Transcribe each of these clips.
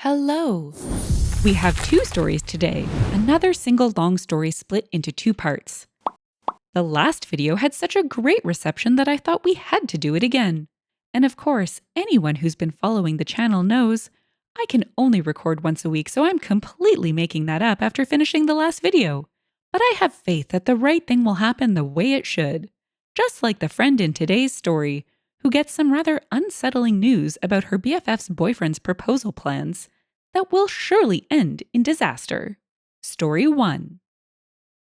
Hello! We have two stories today, another single long story split into two parts. The last video had such a great reception that I thought we had to do it again. And of course, anyone who's been following the channel knows I can only record once a week, so I'm completely making that up after finishing the last video. But I have faith that the right thing will happen the way it should. Just like the friend in today's story, who gets some rather unsettling news about her BFF's boyfriend's proposal plans that will surely end in disaster. Story 1.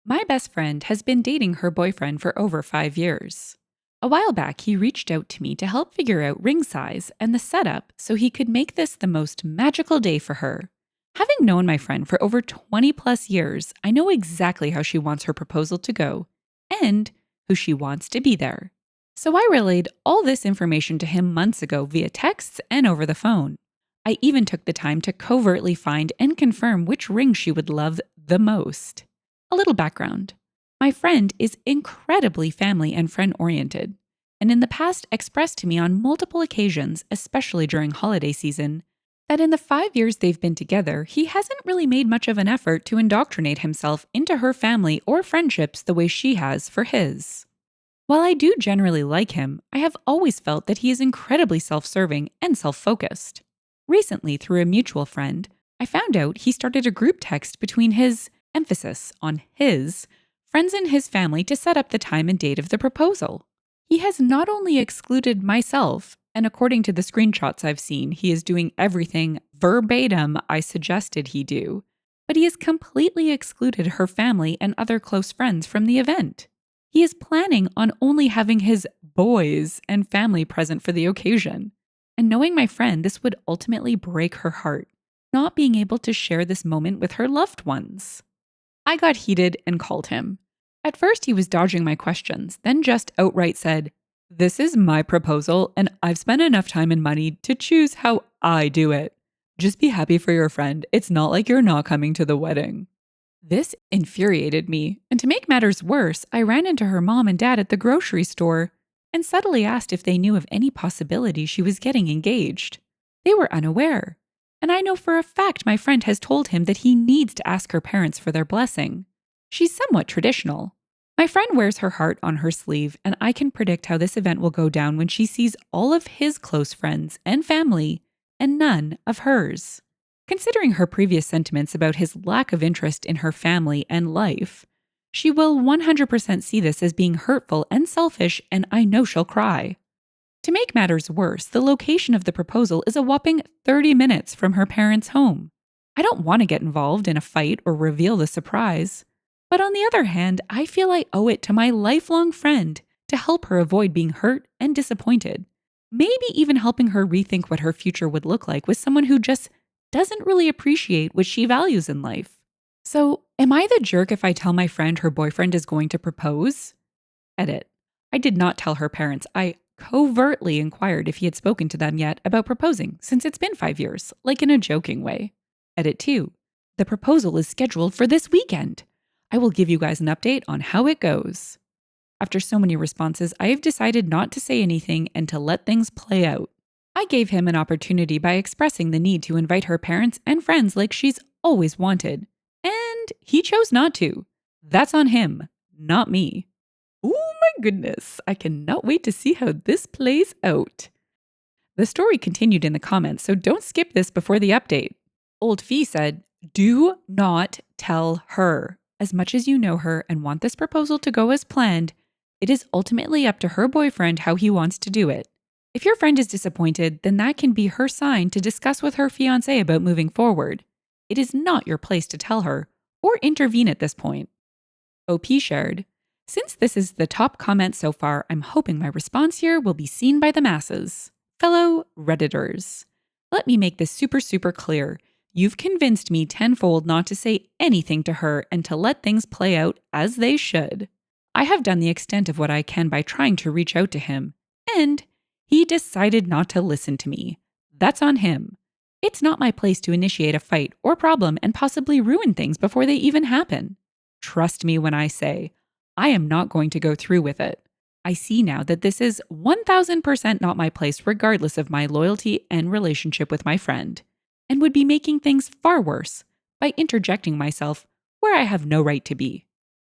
My best friend has been dating her boyfriend for over 5 years. A while back, he reached out to me to help figure out ring size and the setup so he could make this the most magical day for her. Having known my friend for over 20 plus years, I know exactly how she wants her proposal to go and who she wants to be there. So I relayed all this information to him months ago via texts and over the phone. I even took the time to covertly find and confirm which ring she would love the most. A little background. My friend is incredibly family and friend-oriented, and in the past expressed to me on multiple occasions, especially during holiday season, that in the 5 years they've been together, he hasn't really made much of an effort to indoctrinate himself into her family or friendships the way she has for his. While I do generally like him, I have always felt that he is incredibly self-serving and self-focused. Recently, through a mutual friend, I found out he started a group text between his, emphasis on his, friends in his family to set up the time and date of the proposal. He has not only excluded myself, and according to the screenshots I've seen, he is doing everything verbatim I suggested he do, but he has completely excluded her family and other close friends from the event. He is planning on only having his boys and family present for the occasion. And knowing my friend, this would ultimately break her heart, not being able to share this moment with her loved ones. I got heated and called him. At first, he was dodging my questions, then just outright said, "This is my proposal, and I've spent enough time and money to choose how I do it. Just be happy for your friend. It's not like you're not coming to the wedding." This infuriated me, and to make matters worse, I ran into her mom and dad at the grocery store and subtly asked if they knew of any possibility she was getting engaged. They were unaware, and I know for a fact my friend has told him that he needs to ask her parents for their blessing. She's somewhat traditional. My friend wears her heart on her sleeve, and I can predict how this event will go down when she sees all of his close friends and family and none of hers. Considering her previous sentiments about his lack of interest in her family and life, she will 100% see this as being hurtful and selfish, and I know she'll cry. To make matters worse, the location of the proposal is a whopping 30 minutes from her parents' home. I don't want to get involved in a fight or reveal the surprise. But on the other hand, I feel I owe it to my lifelong friend to help her avoid being hurt and disappointed. Maybe even helping her rethink what her future would look like with someone who just doesn't really appreciate what she values in life. So, am I the jerk if I tell my friend her boyfriend is going to propose? Edit. I did not tell her parents. I covertly inquired if he had spoken to them yet about proposing, since it's been 5 years, like in a joking way. Edit 2. The proposal is scheduled for this weekend. I will give you guys an update on how it goes. After so many responses, I have decided not to say anything and to let things play out. I gave him an opportunity by expressing the need to invite her parents and friends like she's always wanted. And he chose not to. That's on him, not me. Oh my goodness, I cannot wait to see how this plays out. The story continued in the comments, so don't skip this before the update. Old Fee said, "Do not tell her. As much as you know her and want this proposal to go as planned, it is ultimately up to her boyfriend how he wants to do it. If your friend is disappointed, then that can be her sign to discuss with her fiancé about moving forward. It is not your place to tell her or intervene at this point." OP shared, "Since this is the top comment so far, I'm hoping my response here will be seen by the masses. Fellow Redditors, let me make this super clear. You've convinced me tenfold not to say anything to her and to let things play out as they should. I have done the extent of what I can by trying to reach out to him, and he decided not to listen to me. That's on him. It's not my place to initiate a fight or problem and possibly ruin things before they even happen. Trust me when I say, I am not going to go through with it. I see now that this is 1000% not my place regardless of my loyalty and relationship with my friend. and would be making things far worse by interjecting myself where I have no right to be.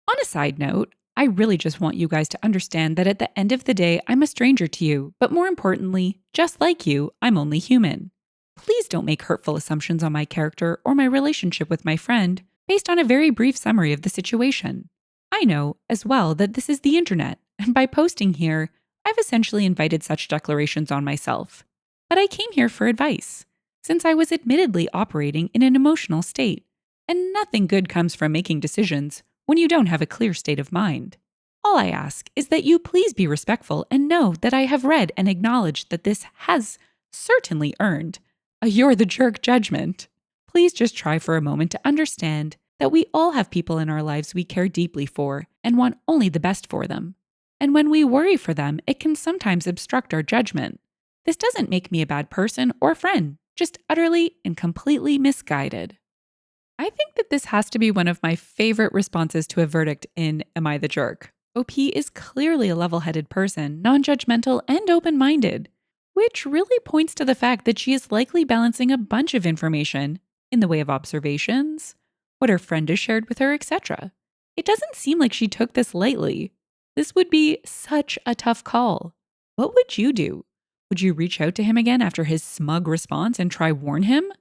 On a side note, I really just want you guys to understand that at the end of the day, I'm a stranger to you, but more importantly, just like you, I'm only human. Please don't make hurtful assumptions on my character or my relationship with my friend based on a very brief summary of the situation. I know, as well, that this is the internet, and by posting here, I've essentially invited such declarations on myself. But I came here for advice, since I was admittedly operating in an emotional state, and nothing good comes from making decisions when you don't have a clear state of mind. All I ask is that you please be respectful and know that I have read and acknowledged that this has certainly earned a "you're the jerk" judgment. Please just try for a moment to understand that we all have people in our lives we care deeply for and want only the best for them. And when we worry for them, it can sometimes obstruct our judgment. This doesn't make me a bad person or friend, just utterly and completely misguided. I think that this has to be one of my favorite responses to a verdict in Am I the Jerk? OP is clearly a level-headed person, non-judgmental and open-minded, which really points to the fact that she is likely balancing a bunch of information in the way of observations, what her friend has shared with her, etc. It doesn't seem like she took this lightly. This would be such a tough call. What would you do? Would you reach out to him again after his smug response and try warn him?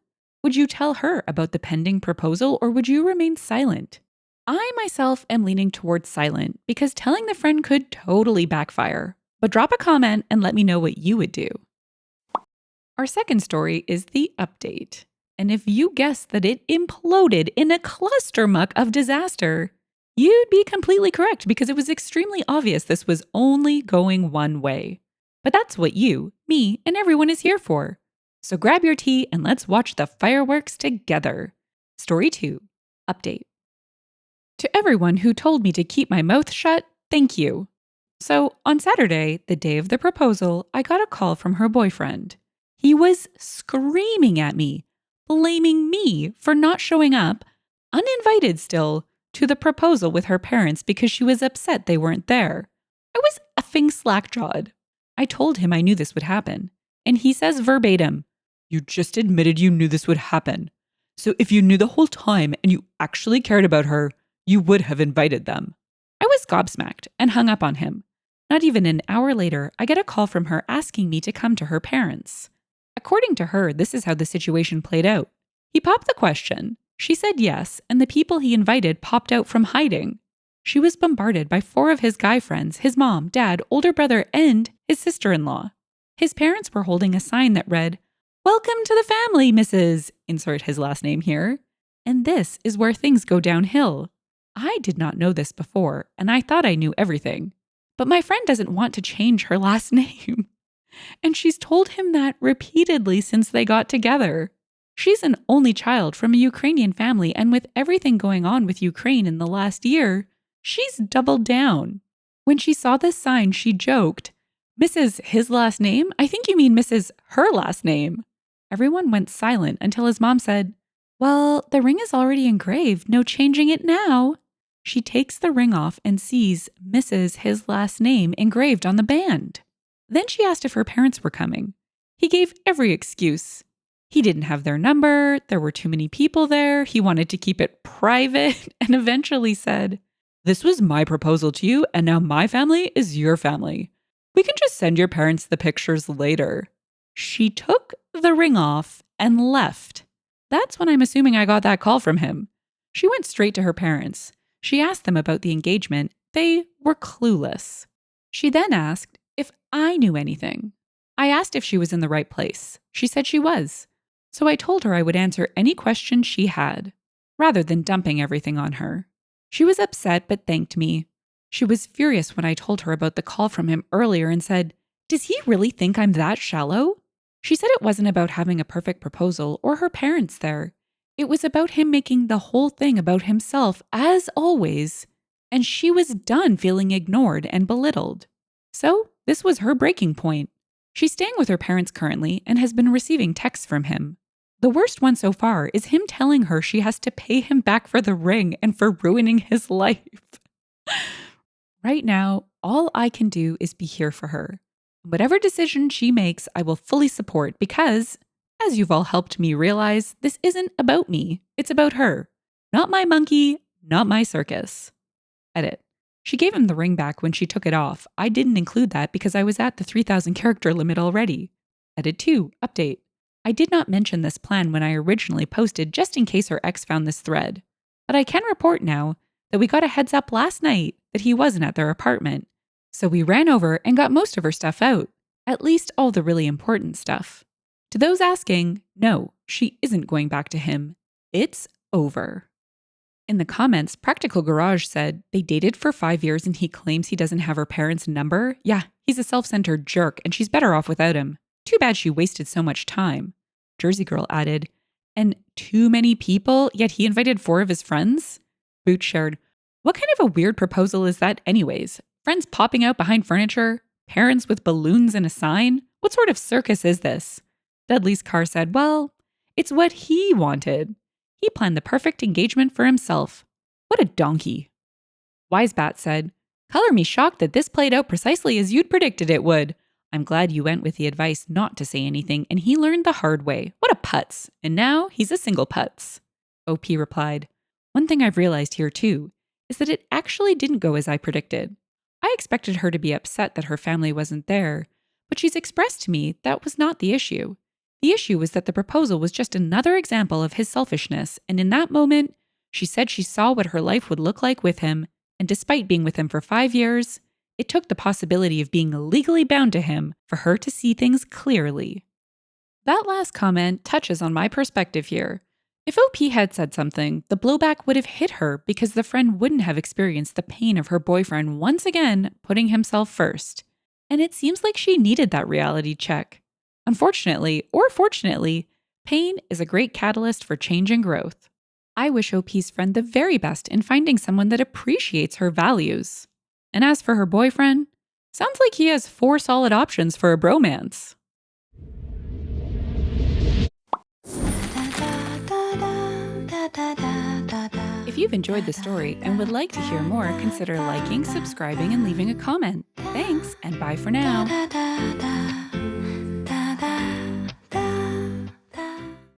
Would you tell her about the pending proposal, or would you remain silent? I myself am leaning towards silent because telling the friend could totally backfire. But drop a comment and let me know what you would do. Our second story is the update. And if you guessed that it imploded in a clustermuck of disaster, you'd be completely correct because it was extremely obvious this was only going one way. But that's what you, me, and everyone is here for. So grab your tea and let's watch the fireworks together. Story 2. Update. To everyone who told me to keep my mouth shut, thank you. So on Saturday, the day of the proposal, I got a call from her boyfriend. He was screaming at me, blaming me for not showing up, uninvited still, to the proposal with her parents because she was upset they weren't there. I was effing slack-jawed. I told him I knew this would happen, and he says verbatim, "You just admitted you knew this would happen. So if you knew the whole time and you actually cared about her, you would have invited them." I was gobsmacked and hung up on him. Not even an hour later, I get a call from her asking me to come to her parents. According to her, this is how the situation played out. He popped the question. She said yes, and the people he invited popped out from hiding. She was bombarded by 4 of his guy friends, his mom, dad, older brother, and his sister-in-law. His parents were holding a sign that read, "Welcome to the family, Mrs." Insert his last name here. And this is where things go downhill. I did not know this before, and I thought I knew everything. But my friend doesn't want to change her last name. And she's told him that repeatedly since they got together. She's an only child from a Ukrainian family, and with everything going on with Ukraine in the last year, she's doubled down. When she saw this sign, she joked, "Mrs. his last name? I think you mean Mrs. her last name." Everyone went silent until his mom said, "Well, the ring is already engraved, no changing it now." She takes the ring off and sees Mrs. his last name engraved on the band. Then she asked if her parents were coming. He gave every excuse. He didn't have their number, there were too many people there, he wanted to keep it private, and eventually said, "This was my proposal to you, and now my family is your family. We can just send your parents the pictures later." She took the ring off and left. That's when I'm assuming I got that call from him. She went straight to her parents. She asked them about the engagement. They were clueless. She then asked if I knew anything. I asked if she was in the right place. She said she was. So I told her I would answer any questions she had, rather than dumping everything on her. She was upset but thanked me. She was furious when I told her about the call from him earlier and said, "Does he really think I'm that shallow?" She said it wasn't about having a perfect proposal or her parents there. It was about him making the whole thing about himself, as always, and she was done feeling ignored and belittled. So this was her breaking point. She's staying with her parents currently and has been receiving texts from him. The worst one so far is him telling her she has to pay him back for the ring and for ruining his life. Right now, all I can do is be here for her. Whatever decision she makes, I will fully support because As you've all helped me realize, this isn't about me. It's about her. Not my monkey, not my circus. Edit. She gave him the ring back when she took it off. I didn't include that because I was at the 3,000 character limit already. Edit 2. Update. I did not mention this plan when I originally posted just in case her ex found this thread. But I can report now that we got a heads up last night that he wasn't at their apartment. So we ran over and got most of her stuff out. At least all the really important stuff. To those asking, no, she isn't going back to him. It's over. In the comments, Practical Garage said they dated for 5 years and he claims he doesn't have her parents' number. Yeah, he's a self-centered jerk and she's better off without him. Too bad she wasted so much time. Jersey Girl added, and too many people, yet he invited 4 of his friends? Boot shared, what kind of a weird proposal is that anyways? Friends popping out behind furniture? Parents with balloons and a sign? What sort of circus is this? Dudley's car said, well, it's what he wanted. He planned the perfect engagement for himself. What a donkey. Wisebat said, color me shocked that this played out precisely as you'd predicted it would. I'm glad you went with the advice not to say anything and he learned the hard way. What a putz. And now he's a single putz. OP replied, one thing I've realized here too is that it actually didn't go as I predicted. I expected her to be upset that her family wasn't there, but she's expressed to me that was not the issue. The issue was that the proposal was just another example of his selfishness, and in that moment, she said she saw what her life would look like with him, and despite being with him for 5 years, it took the possibility of being legally bound to him for her to see things clearly. That last comment touches on my perspective here. If OP had said something, the blowback would have hit her because the friend wouldn't have experienced the pain of her boyfriend once again putting himself first. And it seems like she needed that reality check. Unfortunately, or fortunately, pain is a great catalyst for change and growth. I wish OP's friend the very best in finding someone that appreciates her values. And as for her boyfriend, sounds like he has 4 solid options for a bromance. If you've enjoyed the story and would like to hear more, consider liking, subscribing, and leaving a comment. Thanks, and bye for now.